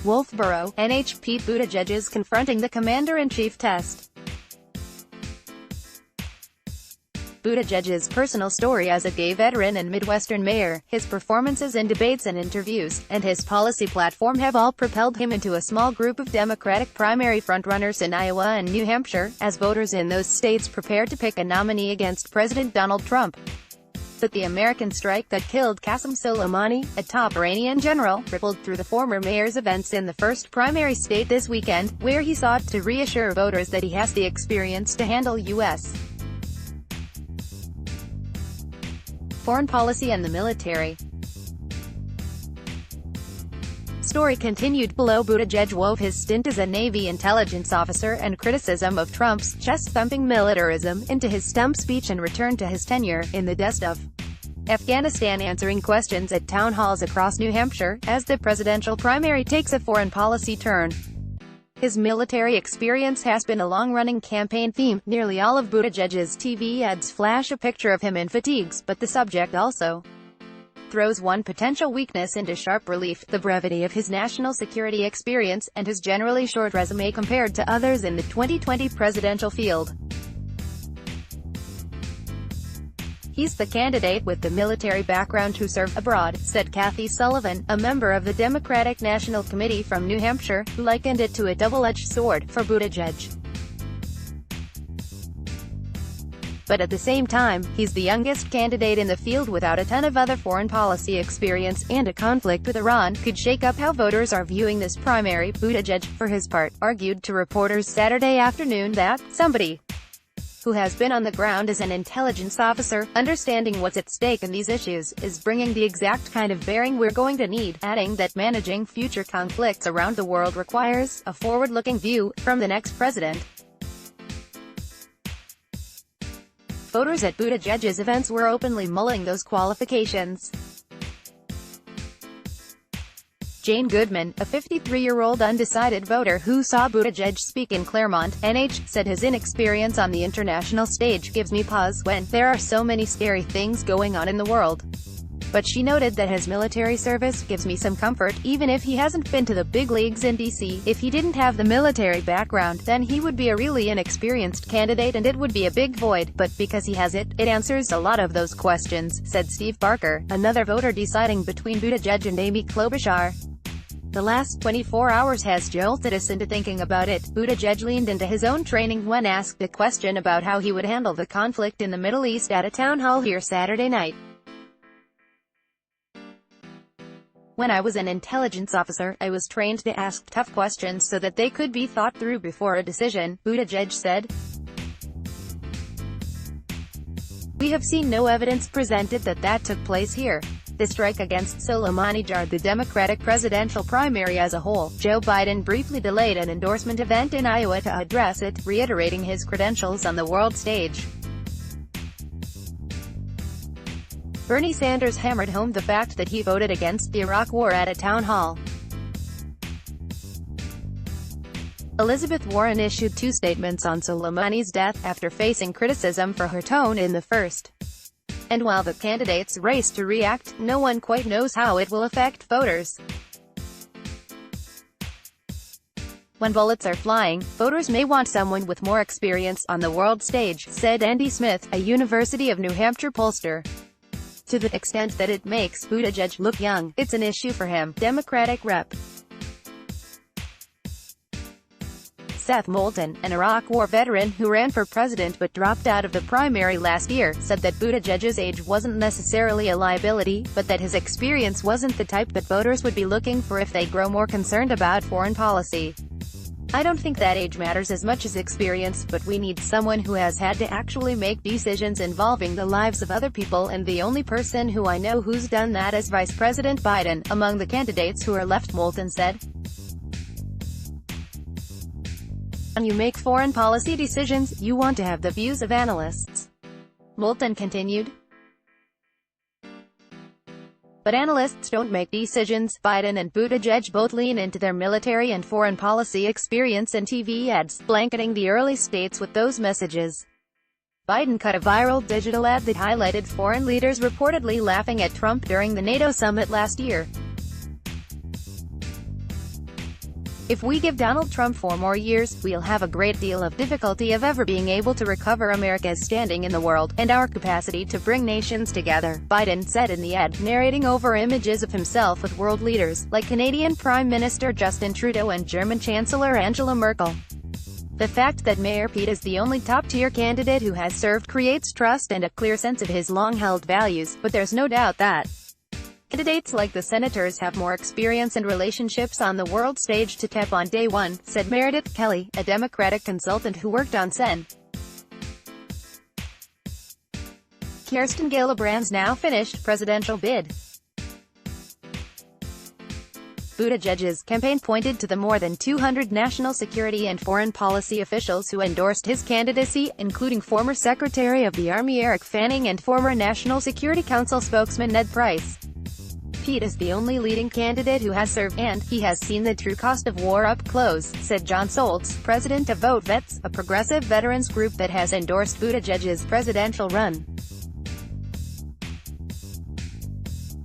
WOLFEBORO, NH. Pete Buttigieg is confronting the commander-in-chief test. Buttigieg's personal story as a gay veteran and Midwestern mayor, his performances in debates and interviews, and his policy platform have all propelled him into a small group of Democratic primary frontrunners in Iowa and New Hampshire, as voters in those states prepare to pick a nominee against President Donald Trump. But the American strike that killed Qasem Soleimani, a top Iranian general, rippled through the former mayor's events in the first primary state this weekend, where he sought to reassure voters that he has the experience to handle U.S. foreign policy and the military. Story continued below. Buttigieg wove his stint as a Navy intelligence officer and criticism of Trump's chest-thumping militarism into his stump speech and returned to his tenure in the dust of Afghanistan, answering questions at town halls across New Hampshire, as the presidential primary takes a foreign policy turn. His military experience has been a long-running campaign theme. Nearly all of Buttigieg's TV ads flash a picture of him in fatigues, but the subject also throws one potential weakness into sharp relief: the brevity of his national security experience, and his generally short resume compared to others in the 2020 presidential field. "He's the candidate with the military background who served abroad," said Kathy Sullivan, a member of the Democratic National Committee from New Hampshire, who likened it to a double-edged sword for Buttigieg. But at the same time, he's the youngest candidate in the field without a ton of other foreign policy experience, and a conflict with Iran could shake up how voters are viewing this primary. Buttigieg, for his part, argued to reporters Saturday afternoon that somebody who has been on the ground as an intelligence officer, understanding what's at stake in these issues, is bringing the exact kind of bearing we're going to need, adding that managing future conflicts around the world requires a forward-looking view from the next president. Voters at Buttigieg's events were openly mulling those qualifications. Jane Goodman, a 53-year-old undecided voter who saw Buttigieg speak in Claremont, NH, said his inexperience on the international stage gives me pause when there are so many scary things going on in the world. But she noted that his military service gives me some comfort. Even if he hasn't been to the big leagues in D.C., if he didn't have the military background, then he would be a really inexperienced candidate and it would be a big void, but because he has it, it answers a lot of those questions, said Steve Barker, another voter deciding between Buttigieg and Amy Klobuchar. The last 24 hours has jolted us into thinking about it. Buttigieg leaned into his own training when asked a question about how he would handle the conflict in the Middle East at a town hall here Saturday night. "When I was an intelligence officer, I was trained to ask tough questions so that they could be thought through before a decision," Buttigieg said. "We have seen no evidence presented that took place here." The strike against Soleimani jarred the Democratic presidential primary as a whole. Joe Biden briefly delayed an endorsement event in Iowa to address it, reiterating his credentials on the world stage. Bernie Sanders hammered home the fact that he voted against the Iraq War at a town hall. Elizabeth Warren issued two statements on Soleimani's death, after facing criticism for her tone in the first. And while the candidates race to react, no one quite knows how it will affect voters. "When bullets are flying, voters may want someone with more experience on the world stage," said Andy Smith, a University of New Hampshire pollster. "To the extent that it makes Buttigieg look young, it's an issue for him." Democratic Rep. Seth Moulton, an Iraq War veteran who ran for president but dropped out of the primary last year, said that Buttigieg's age wasn't necessarily a liability, but that his experience wasn't the type that voters would be looking for if they grow more concerned about foreign policy. "I don't think that age matters as much as experience, but we need someone who has had to actually make decisions involving the lives of other people, and the only person who I know who's done that is Vice President Biden, among the candidates who are left," Moulton said. "When you make foreign policy decisions, you want to have the views of analysts," Moulton continued. "But analysts don't make decisions." Biden and Buttigieg both lean into their military and foreign policy experience in TV ads, blanketing the early states with those messages. Biden cut a viral digital ad that highlighted foreign leaders reportedly laughing at Trump during the NATO summit last year. If we give Donald Trump 4 more years, we'll have a great deal of difficulty of ever being able to recover America's standing in the world, and our capacity to bring nations together, Biden said in the ad, narrating over images of himself with world leaders, like Canadian Prime Minister Justin Trudeau and German Chancellor Angela Merkel. The fact that Mayor Pete is the only top-tier candidate who has served creates trust and a clear sense of his long-held values, but there's no doubt that candidates like the senators have more experience and relationships on the world stage to tap on day one, said Meredith Kelly, a Democratic consultant who worked on Sen. Kirsten Gillibrand's now finished presidential bid. Buttigieg's campaign pointed to the more than 200 national security and foreign policy officials who endorsed his candidacy, including former Secretary of the Army Eric Fanning and former National Security Council spokesman Ned Price. Pete is the only leading candidate who has served, and he has seen the true cost of war up close, said John Soltz, president of Vote Vets, a progressive veterans group that has endorsed Buttigieg's presidential run.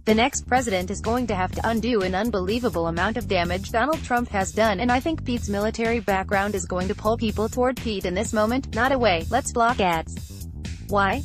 The next president is going to have to undo an unbelievable amount of damage Donald Trump has done, and I think Pete's military background is going to pull people toward Pete in this moment, not away. Let's block ads. Why?